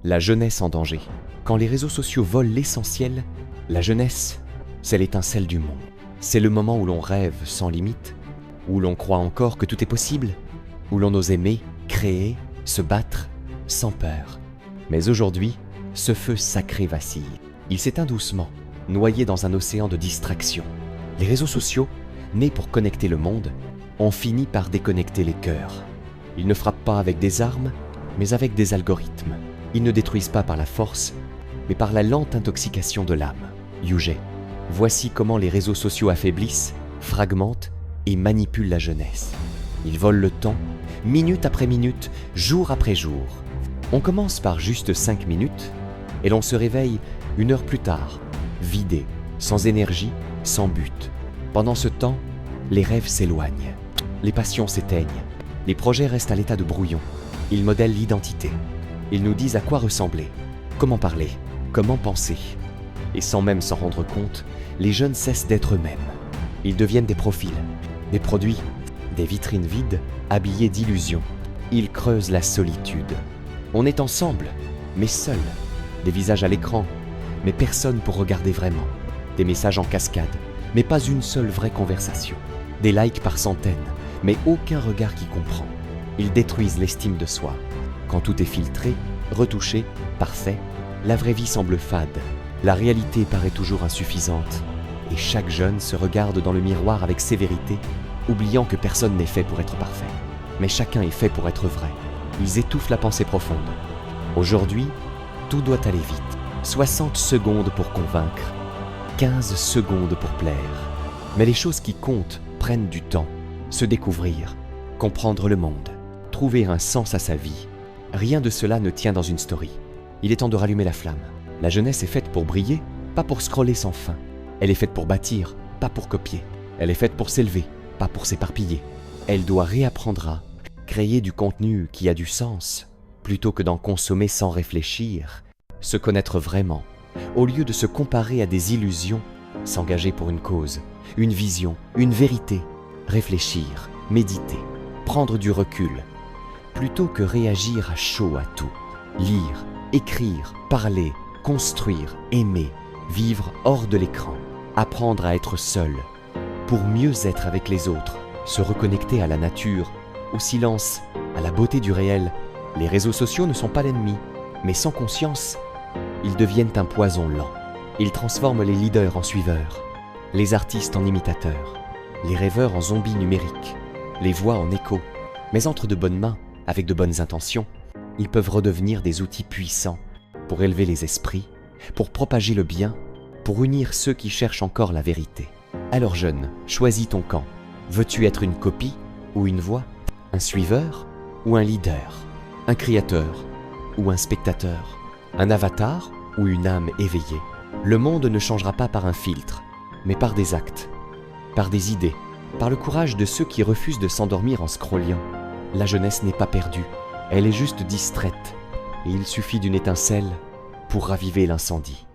La jeunesse en danger. Quand les réseaux sociaux volent l'essentiel, la jeunesse, c'est l'étincelle du monde. C'est le moment où l'on rêve sans limite, où l'on croit encore que tout est possible, où l'on ose aimer, créer, se battre, sans peur. Mais aujourd'hui, ce feu sacré vacille. Il s'éteint doucement, noyé dans un océan de distractions. Les réseaux sociaux, nés pour connecter le monde, ont fini par déconnecter les cœurs. Ils ne frappent pas avec des armes, mais avec des algorithmes. Ils ne détruisent pas par la force, mais par la lente intoxication de l'âme. Yugé. Voici comment les réseaux sociaux affaiblissent, fragmentent et manipulent la jeunesse. Ils volent le temps, minute après minute, jour après jour. On commence par juste 5 minutes et l'on se réveille 1 heure plus tard, vidé, sans énergie, sans but. Pendant ce temps, les rêves s'éloignent, les passions s'éteignent, les projets restent à l'état de brouillon. Ils modèlent l'identité. Ils nous disent à quoi ressembler, comment parler, comment penser. Et sans même s'en rendre compte, les jeunes cessent d'être eux-mêmes. Ils deviennent des profils, des produits, des vitrines vides, habillées d'illusions. Ils creusent la solitude. On est ensemble, mais seul. Des visages à l'écran, mais personne pour regarder vraiment. Des messages en cascade, mais pas une seule vraie conversation. Des likes par centaines, mais aucun regard qui comprend. Ils détruisent l'estime de soi. Quand tout est filtré, retouché, parfait, la vraie vie semble fade. La réalité paraît toujours insuffisante. Et chaque jeune se regarde dans le miroir avec sévérité, oubliant que personne n'est fait pour être parfait. Mais chacun est fait pour être vrai. Ils étouffent la pensée profonde. Aujourd'hui, tout doit aller vite. 60 secondes pour convaincre, 15 secondes pour plaire. Mais les choses qui comptent prennent du temps. Se découvrir, comprendre le monde, trouver un sens à sa vie. Rien de cela ne tient dans une story. Il est temps de rallumer la flamme. La jeunesse est faite pour briller, pas pour scroller sans fin. Elle est faite pour bâtir, pas pour copier. Elle est faite pour s'élever, pas pour s'éparpiller. Elle doit réapprendre à créer du contenu qui a du sens, plutôt que d'en consommer sans réfléchir, se connaître vraiment, au lieu de se comparer à des illusions, s'engager pour une cause, une vision, une vérité, réfléchir, méditer, prendre du recul, plutôt que réagir à chaud à tout. Lire, écrire, parler, construire, aimer, vivre hors de l'écran, apprendre à être seul, pour mieux être avec les autres, se reconnecter à la nature, au silence, à la beauté du réel. Les réseaux sociaux ne sont pas l'ennemi, mais sans conscience, ils deviennent un poison lent. Ils transforment les leaders en suiveurs, les artistes en imitateurs, les rêveurs en zombies numériques, les voix en échos. Mais entre de bonnes mains, avec de bonnes intentions, ils peuvent redevenir des outils puissants pour élever les esprits, pour propager le bien, pour unir ceux qui cherchent encore la vérité. Alors jeune, choisis ton camp. Veux-tu être une copie ou une voix, un suiveur ou un leader, un créateur ou un spectateur, un avatar ou une âme éveillée? Le monde ne changera pas par un filtre, mais par des actes, par des idées, par le courage de ceux qui refusent de s'endormir en scrollant. La jeunesse n'est pas perdue, elle est juste distraite, et il suffit d'une étincelle pour raviver l'incendie.